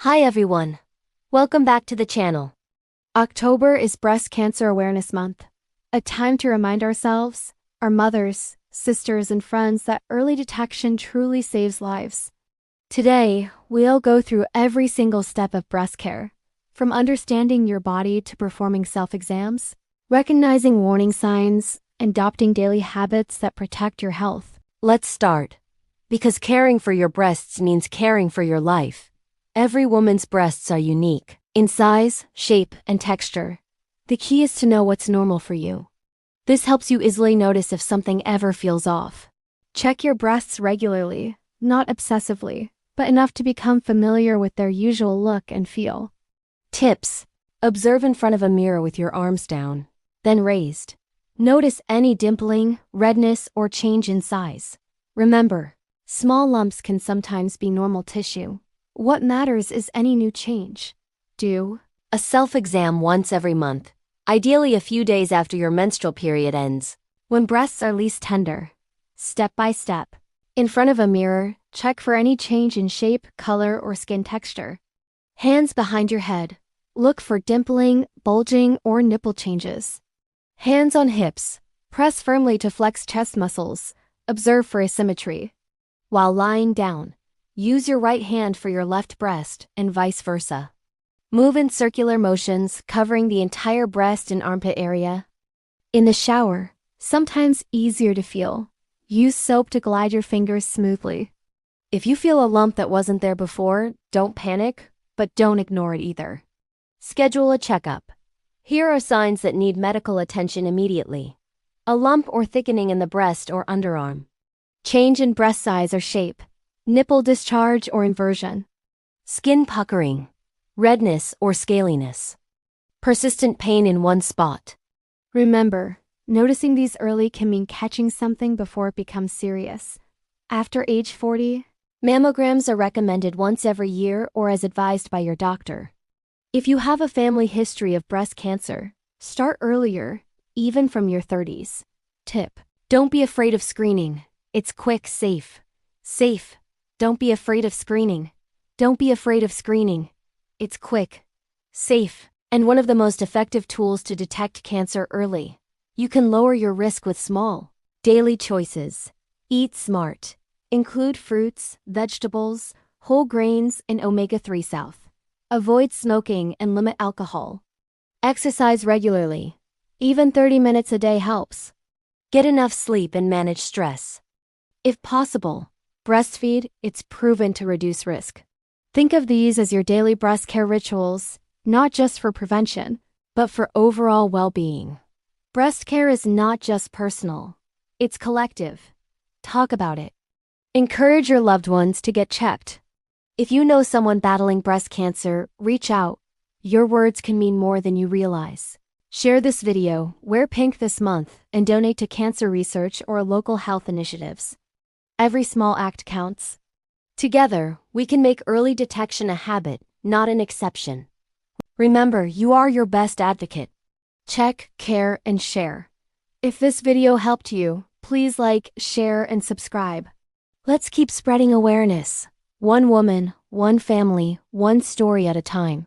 Hi everyone. Welcome back to the channel. October is Breast Cancer Awareness Month, a time to remind ourselves, our mothers, sisters, and friends that early detection truly saves lives. Today, we'll go through every single step of breast care, from understanding your body to performing self-exams, recognizing warning signs, and adopting daily habits that protect your health. Let's start. Because caring for your breasts means caring for your life. Every woman's breasts are unique, in size, shape, and texture. The key is to know what's normal for you. This helps you easily notice if something ever feels off. Check your breasts regularly, not obsessively, but enough to become familiar with their usual look and feel. Tips. Observe in front of a mirror with your arms down, then raised. Notice any dimpling, redness, or change in size. Remember, small lumps can sometimes be normal tissue. What matters is any new change. Do a self-exam once every month, ideally a few days after your menstrual period ends. When breasts are least tender, step by step. In front of a mirror, check for any change in shape, color, or skin texture. Hands behind your head. Look for dimpling, bulging, or nipple changes. Hands on hips. Press firmly to flex chest muscles. Observe for asymmetry. While lying down, use your right hand for your left breast, and vice versa. Move in circular motions, covering the entire breast and armpit area. In the shower, sometimes easier to feel. Use soap to glide your fingers smoothly. If you feel a lump that wasn't there before, don't panic, but don't ignore it either. Schedule a checkup. Here are signs that need medical attention immediately. A lump or thickening in the breast or underarm. Change in breast size or shape. Nipple discharge or inversion. Skin puckering, redness or scaliness. Persistent pain in one spot. Remember, noticing these early can mean catching something before it becomes serious. After age 40, mammograms are recommended once every year or as advised by your doctor. If you have a family history of breast cancer, start earlier, even from your 30s. Tip: don't be afraid of screening. It's quick, safe. Safe. Don't be afraid of screening. Don't be afraid of screening. It's quick, safe, and one of the most effective tools to detect cancer early. You can lower your risk with small, daily choices. Eat smart. Include fruits, vegetables, whole grains, and omega-3 south. Avoid smoking and limit alcohol. Exercise regularly. Even 30 minutes a day helps. Get enough sleep and manage stress. If possible, breastfeed. It's proven to reduce risk. Think of these as your daily breast care rituals, not just for prevention, but for overall well-being. Breast care is not just personal. It's collective. Talk about it. Encourage your loved ones to get checked. If you know someone battling breast cancer, reach out. Your words can mean more than you realize. Share this video, wear pink this month, and donate to cancer research or local health initiatives. Every small act counts. Together, we can make early detection a habit, not an exception. Remember, you are your best advocate. Check, care, and share. If this video helped you, please like, share, and subscribe. Let's keep spreading awareness. One woman, one family, one story at a time.